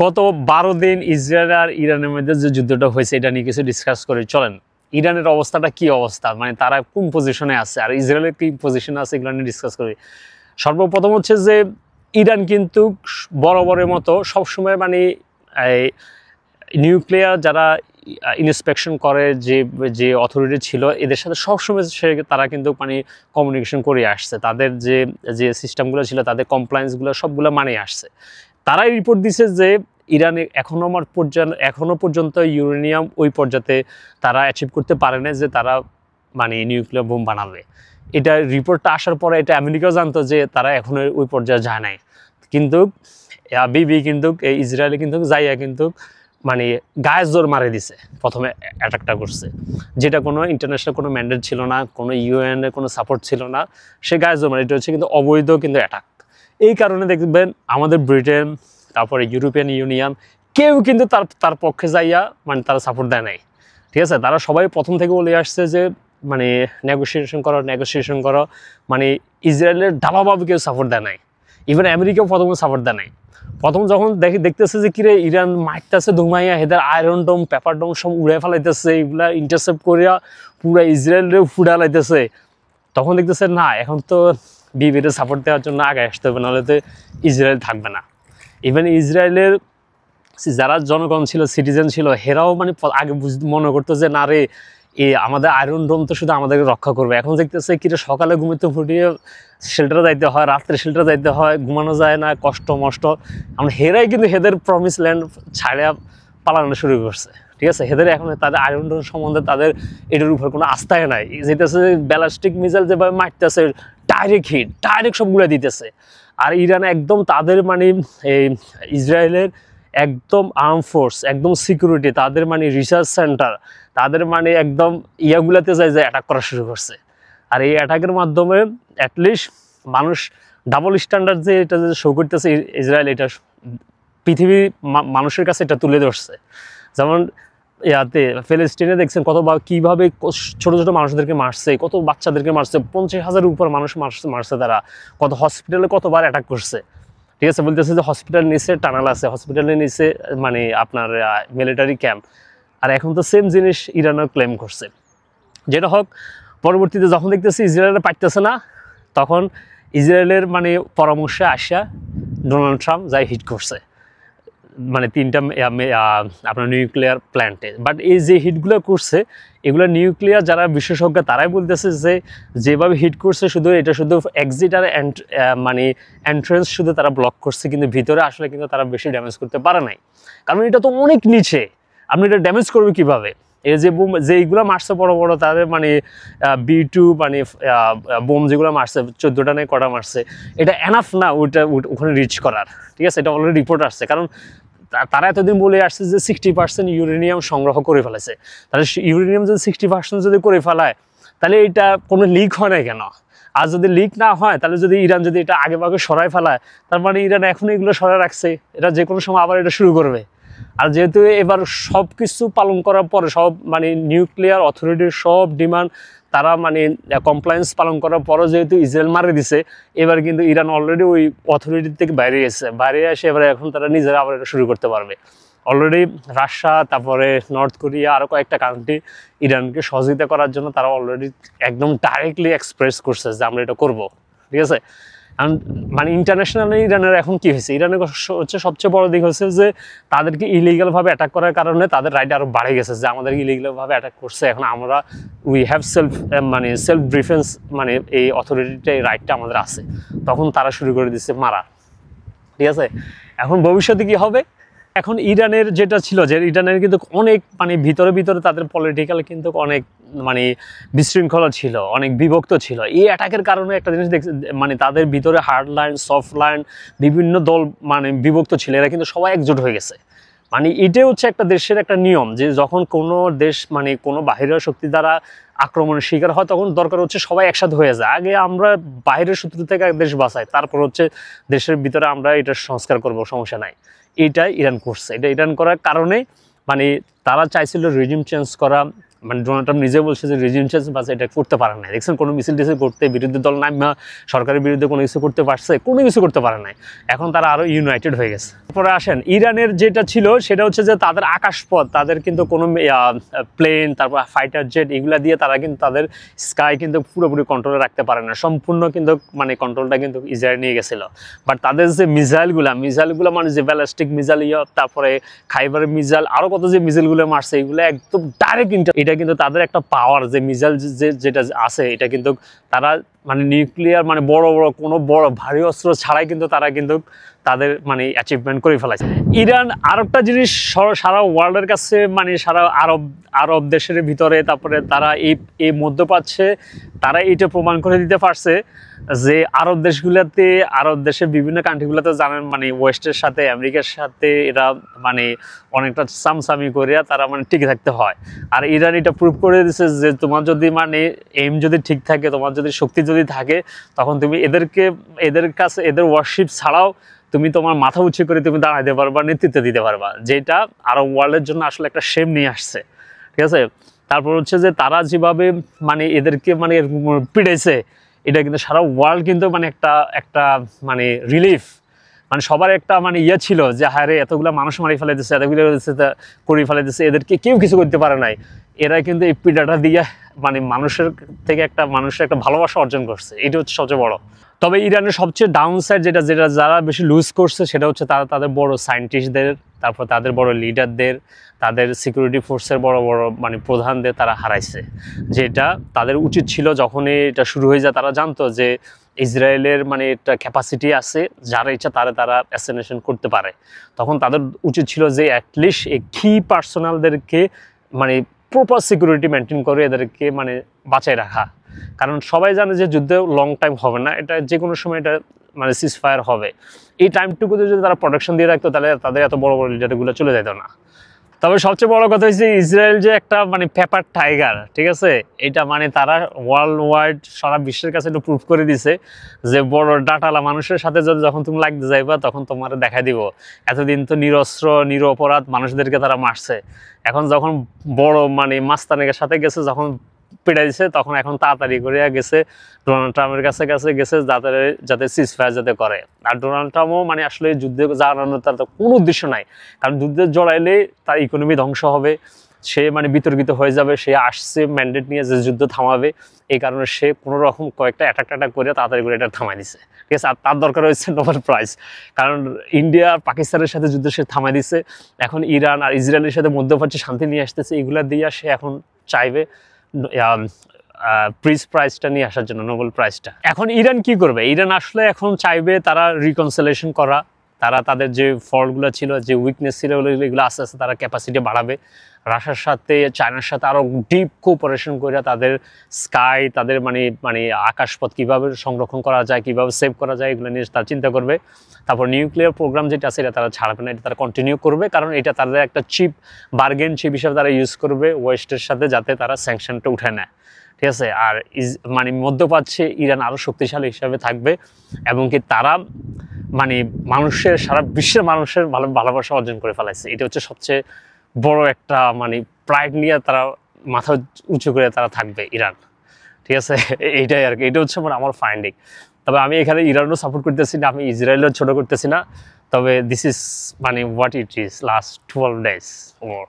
গত 12 দিন ইসরায়েল আর ইরানের মধ্যে যে যুদ্ধটা হয়েছে এটা নিয়ে কিছু ডিসকাস করে চলেন। ইরানের অবস্থাটা কি অবস্থা, মানে তারা কোন পজিশনে আছে আর ইসরায়েলের কি পজিশনে আছে, এগুলো নিয়ে ডিসকাস করি। সর্বপ্রথম হচ্ছে যে ইরান কিন্তু বরাবরের মতো সবসময় মানে নিউক্লিয়ার যারা ইন্সপেকশন করে যে অথরিটি ছিল এদের সাথে সবসময় তারা কিন্তু মানে কমিউনিকেশন করে আসছে, তাদের যে সিস্টেমগুলো ছিল তাদের কমপ্লায়েন্সগুলো সবগুলো মানে আসছে। তারাই রিপোর্ট দিছে যে ইরানে এখনো পর্যন্ত ইউরেনিয়াম ওই পর্যায়ে তারা অ্যাচিভ করতে পারে না যে তারা মানে নিউক্লিয়ার বোম বানাবে। এটা রিপোর্টটা আসার পরে এটা আমেরিকাও জানতো যে তারা এখনো ওই পর্যায়ে যায় নাই, কিন্তু বিবি কিন্তু ইসরায়েলে কিন্তু যাইয়া কিন্তু মানে গায়ে জোর মারে দিছে, প্রথমে অ্যাটাকটা করছে, যেটা কোনো ইন্টারন্যাশনাল কোনো ম্যান্ডেট ছিল না, কোনো ইউএনের কোনো সাপোর্ট ছিল না, সে গায়ে জোর মারে। এটা হচ্ছে কিন্তু অবৈধ কিন্তু অ্যাটাক। এই কারণে দেখবেন আমাদের ব্রিটেন, তারপরে ইউরোপিয়ান ইউনিয়ন কেউ কিন্তু তার পক্ষে যাইয়া মানে তারা সাপোর্ট দেয় নাই, ঠিক আছে। তারা সবাই প্রথম থেকে বলে আসছে যে মানে নেগোসিয়েশন করো, মানে ইসরায়েলের ঢালাভাবে কেউ সাপোর্ট দেয় নাই, ইভেন আমেরিকাও প্রথমে সাপোর্ট দেয় নাই। প্রথম যখন দেখতেছে যে কিরে ইরান মারতেছে ধুমাইয়া, হেদের আয়রন ডোম পেপার ডোম সব উড়ে ফেলাইতেছে, এগুলা ইন্টারসেপ্ট করিয়া পুরা ইসরায়েলরে ফুড়া লাইতেছে, তখন দেখতেছে না এখন তো বিবির সাপোর্ট দেওয়ার জন্য আগে আসতে হবে, নাহলে তো ইসরায়েল থাকবে না। ইভেন ইসরায়েলের যারা জনগণ ছিল, সিটিজেন ছিল, হেরাও মানে আগে মনে করতো যে না রে আমাদের আয়রন ডোম তো শুধু আমাদেরকে রক্ষা করবে। এখন দেখতেছে কিরে সকালে ঘুমিতে ফুটিয়ে শেল্টারে যাইতে হয়, রাত্রে শেল্টারে যাইতে হয়, ঘুমানো যায় না, কষ্ট মষ্ট। আমরা হেরাই কিন্তু হেদের প্রমিস ল্যান্ড ছাড়া পালানো শুরু করছে, ঠিক আছে। হেদের এখন তাদের আয়রন ডোম সম্বন্ধে তাদের এটার উপর কোনো আস্থায় নাই। যেতেছে ব্যালিস্টিক মিসাইল যেভাবে মারতেছে, ডাইরেক্ট হিট ডাইরেক্ট সবগুলো দিতেছে। আর ইরান একদম তাদের মানে এই ইসরায়েলের একদম আর্ম ফোর্স, একদম সিকিউরিটি, তাদের মানে রিসার্চ সেন্টার, তাদের মানে একদম ইয়াগুলাতে যায় যে অ্যাটাক করা শুরু করছে। আর এই অ্যাটাকের মাধ্যমে অ্যাটলিস্ট মানুষ ডাবল স্ট্যান্ডার্ড যে এটা যে শো করতেছে ইসরায়েল, এটা পৃথিবী মানুষের কাছে এটা তুলে ধরছে। যেমন ইয়াতে ফিলিস্তিনে দেখছেন কত কীভাবে ছোটো ছোটো মানুষদেরকে মারছে, কত বাচ্চাদেরকে মারছে, 50,000-এর উপর মানুষ মারছে তারা, কত হসপিটালে কতবার অ্যাটাক করছে, ঠিক আছে। বলতেছে যে হসপিটাল নিচে টানেল আছে, হসপিটালের নিচে মানে আপনার মিলিটারি ক্যাম্প। আর এখন তো সেম জিনিস ইরানও ক্লেম করছে। যেটা হোক, পরবর্তীতে যখন দেখতেছি ইসরায়েলের পারতেছে না, তখন ইসরায়েলের মানে পরামর্শে আসা ডোনাল্ড ট্রাম্প যাই হিট করছে মানে 3টা আপনার নিউক্লিয়ার প্ল্যান্টে। বাট এই যে হিটগুলো করছে এগুলো নিউক্লিয়ার যারা বিশেষজ্ঞ তারাই বলতেছে যে যেভাবে হিট করছে এটা শুধু এক্সিট আর মানে এন্ট্রেন্স শুধু তারা ব্লক করছে, কিন্তু ভিতরে আসলে কিন্তু তারা বেশি ড্যামেজ করতে পারে নাই, কারণ এটা তো অনেক নিচে, আপনি এটা ড্যামেজ করবে কীভাবে? এই যে বোম যেইগুলো মারছে বড় বড় তাদের মানে B2 মানে বোম যেগুলো মারছে 14টা নেই কটা মারছে, এটা এনাফ না ওখানে রিচ করার, ঠিক আছে। এটা অলরেডি রিপোর্ট আসছে, কারণ তারা এতদিন বলে আসছে যে 60% ইউরেনিয়াম সংগ্রহ করে ফেলেছে। তাহলে ইউরেনিয়াম যদি 60% যদি করে ফেলায়, তাহলে এটা কোনো লিক হয় না কেন? আর যদি লিক না হয়, তাহলে যদি ইরান যদি এটা আগে সরাই ফেলায়, তার মানে ইরান এখন এগুলো সরাই রাখছে, এটা যে কোনো সময় আবার এটা শুরু করবে। আর যেহেতু এবার সব কিছু পালন করার পরে সব মানে নিউক্লিয়ার অথরিটির সব ডিমান্ড তারা মানে কমপ্লায়েন্স পালন করার পরও যেহেতু ইসরায়েল মারে দিছে, এবার কিন্তু ইরান অলরেডি ওই অথরিটির থেকে বাইরে এসে এবার এখন তারা নিজেরা আবার এটা শুরু করতে পারবে। অলরেডি রাশিয়া, তারপরে নর্থ কোরিয়া, আরও কয়েকটা কান্ট্রি ইরানকে সহযোগিতা করার জন্য তারা অলরেডি একদম ডাইরেক্টলি এক্সপ্রেস করছে যে আমরা এটা করবো, ঠিক আছে। মানে ইন্টারন্যাশনালি ইরানের এখন কি হয়েছে, ইরানের হচ্ছে সবচেয়ে বড় দিক হচ্ছে যে তাদেরকে ইলিগালভাবে অ্যাটাক করার কারণে তাদের রাইট আরও বাড়ে গেছে, যে আমাদের ইলিগালভাবে অ্যাটাক করছে, এখন আমরা সেলফ ডিফেন্স মানে এই অথরিটিটা এই রাইটটা আমাদের আছে, তখন তারা শুরু করে দিচ্ছে মারা, ঠিক আছে। এখন ভবিষ্যতে কি হবে? এখন ইরানের যেটা ছিল যে ইরানের কিন্তু অনেক মানে ভিতরে তাদের পলিটিক্যাল কিন্তু অনেক মানে বিশৃঙ্খলা ছিল, অনেক বিভক্ত ছিল। এই অ্যাটাকের কারণে একটা জিনিস দেখছে মানে তাদের ভিতরে হার্ড লাইন, সফট লাইন, বিভিন্ন দল মানে বিভক্ত ছিল, এরা কিন্তু সবাই একজোট হয়ে গেছে। মানে এটাই হচ্ছে একটা দেশের একটা নিয়ম, যে যখন কোনো দেশ মানে কোনো বাহিরের শক্তি দ্বারা আক্রমণের শিকার হয়, তখন দরকার হচ্ছে সবাই একসাথে হয়ে যায়। আগে আমরা বাইরের শত্রু থেকে দেশ বাঁচাই, তারপর হচ্ছে দেশের ভিতরে আমরা এটা সংস্কার করব, সমস্যা নাই। এটাই ইরান করছে। এটা ইরান করার কারণে মানে তারা চাইছিল রেজিম চেঞ্জ করা, মানে ডোনাল্ড ট্রাম্প নিজে বলছে যে রেজিম চেঞ্জ বা এটা করতে পারে না। দেখছেন কোনো মিছিল টিছিল করতে বিরোধী দল নামা সরকারের বিরুদ্ধে কোনো কিছু করতে পারছে? কোনো কিছু করতে পারে নাই। এখন তারা আরও ইউনাইটেড হয়ে গেছে। তারপরে আসেন ইরানের যেটা ছিল সেটা হচ্ছে যে তাদের আকাশপথ, তাদের কিন্তু কোনো প্লেন, তারপর ফাইটার জেট, এগুলা দিয়ে তারা কিন্তু তাদের স্কাই কিন্তু পুরোপুরি কন্ট্রোলে রাখতে পারে না। সম্পূর্ণ কিন্তু মানে কন্ট্রোলটা কিন্তু ইসরায়েল নিয়ে গেছিলো। বাট তাদের যে মিসাইলগুলো মানে যে ব্যালিস্টিক মিসাইল, তারপরে খাইবার মিসাইল, আরও কত যে মিসাইলগুলো মারছে, এগুলো একদম ডাইরেক্ট এটা কিন্তু তাদের একটা পাওয়ার, যে মিসাইল যেটা আছে এটা কিন্তু তারা মানে নিউক্লিয়ার মানে বড় কোনো বড় ভারী অস্ত্র ছাড়াই কিন্তু তারা কিন্তু তাদের মানে অ্যাচিভমেন্ট করে ফেলাইছে। ইরান আরেকটা জিনিস সারা ওয়ার্ল্ডের কাছে মানে সারা আরব দেশের ভিতরে, তারপরে তারা এই মধ্যপ্রাচ্যে তারা এটা প্রমাণ করে দিতে পারছে যে আরব দেশের বিভিন্ন কান্ট্রিগুলোতে জানেন মানে ওয়েস্টের সাথে আমেরিকার সাথে এরা মানে অনেকটা সামসামি করে তারা মানে টিকে থাকতে হয়। আর ইরান এটা প্রুভ করে দিচ্ছে যে তোমার যদি মানে এম যদি ঠিক থাকে, তোমার যদি শক্তি যদি থাকে, তখন তুমি এদের কাছে এদের ওয়ারশিপ ছাড়াও তুমি তোমার মাথা উঁচু করে তুমি দাঁড়াইতে পারবা, নেতৃত্ব দিতে পারবা, যেটা আরব ওয়ার্ল্ডের জন্য আসলে একটা শেম নিয়ে আসছে। ঠিক আছে। তারপর হচ্ছে যে তারা যেভাবে মানে এদেরকে মানে পিড়েছে, এটা কিন্তু সারা ওয়ার্ল্ড কিন্তু মানে একটা মানে রিলিফ, মানে সবার একটা মানে ছিল যে হ্যাঁ রে, এতগুলো মানুষ মারি ফেলে দিচ্ছে, এতগুলো করে ফেলে দিচ্ছে, এদেরকে কেউ কিছু করতে পারে নাই। এরা কিন্তু এই পিড়াটা দিয়ে মানে মানুষের একটা ভালোবাসা অর্জন করছে। এটা হচ্ছে সবচেয়ে বড়। তবে ইরানের সবচেয়ে ডাউন সাইড যেটা যারা বেশি লুজ করছে সেটা হচ্ছে তাদের বড় সায়েন্টিস্টদের, তারপর তাদের বড় লিডারদের, তাদের সিকিউরিটি ফোর্সের বড় মানে প্রধানদের তারা হারাইছে। যেটা তাদের উচিত ছিল যখনই এটা শুরু হয়ে যায়, তারা জানতো যে ইসরায়েলের মানে একটা ক্যাপাসিটি আছে, যারা ইচ্ছা তারা অ্যাসাসিনেশন করতে পারে। তখন তাদের উচিত ছিল যে অ্যাটলিস্ট এই কি পার্সোনালদেরকে মানে প্রপার সিকিউরিটি মেনটেন করে এদেরকে মানে বাঁচায় রাখা। কারণ সবাই জানে যে যুদ্ধ লং টাইম হবে না, এটা যে কোনো সময় এটা মানে সিজ ফায়ার হবে। এই টাইমটুকুতে যদি তারা প্রোটেকশন দিয়ে রাখতো, তাহলে তাদের এত বড় বড় লিডারগুলো চলে যেত না। তবে সবচেয়ে বড় কথা হচ্ছে ইসরায়েল যে একটা মানে পেপার টাইগার, ঠিক আছে, এটা মানে তারা ওয়ার্ল্ড ওয়াইড সারা বিশ্বের কাছে একটু প্রুভ করে দিছে যে বড় ডাটালা মানুষের সাথে যখন তুমি লাগতে যাইবা, তখন তোমার দেখা দিব। এতদিন তো নিরস্ত্র নিরপরাধ মানুষদেরকে তারা মারছে, এখন যখন বড় মানে মাস্তানের সাথে গেছে, যখন পেড়া দিছে, তখন এখন তাড়াতাড়ি করে গেছে ডোনাল্ড ট্রাম্পের কাছে গেছে যাতে সিজ ফায়ার যাতে করে। আর ডোনাল্ড ট্রাম্পও মানে আসলে যুদ্ধে জানানোর তার তো কোনো উদ্দেশ্য নাই, কারণ যুদ্ধে জড়াইলে তার ইকোনমি ধ্বংস হবে, সে মানে বিতর্কিত হয়ে যাবে। সে আসছে ম্যান্ডেট নিয়ে যে যুদ্ধ থামাবে, এই কারণে সে কোনো রকম কয়েকটা অ্যাটাক করে তাড়াতাড়ি করে এটা থামাই দিছে। ঠিক আছে। আর তার দরকার হয়েছে নোবেল প্রাইজ, কারণ ইন্ডিয়া আর পাকিস্তানের সাথে যুদ্ধ সে থামাই দিছে। এখন ইরান আর ইসরায়েলের সাথে মধ্যপ্রাচ্যে শান্তি নিয়ে আসতেছে, এগুলা দিয়ে সে এখন চাইবে পিস প্রাইজটা নিয়ে আসার জন্য, নোবেল প্রাইজটা। এখন ইরান কি করবে? ইরান আসলে এখন চাইবে তারা রিকনসিলেশন করা, তারা তাদের যে ফল্টগুলো ছিল, যে উইকনেস ছিল, এগুলো আস্তে আস্তে তারা ক্যাপাসিটি বাড়াবে। রাশিয়ার সাথে চায়নার সাথে আরও ডিপ কোঅপারেশন করে তাদের স্কাই, তাদের মানে আকাশপথ কীভাবে সংরক্ষণ করা যায়, কীভাবে সেভ করা যায়, এগুলো নিয়ে তারা চিন্তা করবে। তারপর নিউক্লিয়ার প্রোগ্রাম যেটা আছে এটা তারা ছাড়বে না, এটা তারা কন্টিনিউ করবে, কারণ এটা তাদের একটা চিপ বার্গেন চিপ হিসাবে তারা ইউজ করবে ওয়েস্টের সাথে, যাতে তারা স্যাংশনটা উঠে নেয়। ঠিক আছে। আর মানে মধ্যপ্রাচ্যে ইরান আরও শক্তিশালী হিসাবে থাকবে, এবং কি তারা মানে সারা বিশ্বের মানুষের ভালোবাসা অর্জন করে ফেলাইছে। এটা হচ্ছে সবচেয়ে বড় একটা মানে প্রাইড নিয়ে তারা মাথা উঁচু করে তারা থাকবে ইরান। ঠিক আছে। এইটাই আর কি, এটা হচ্ছে মানে আমার ফাইন্ডিং। তবে আমি এখানে ইরানও সাপোর্ট করতেছি না, আমি ইসরায়েলও ছোট করতেছি না। তবে দিস ইজ মানে what it is last 12 days or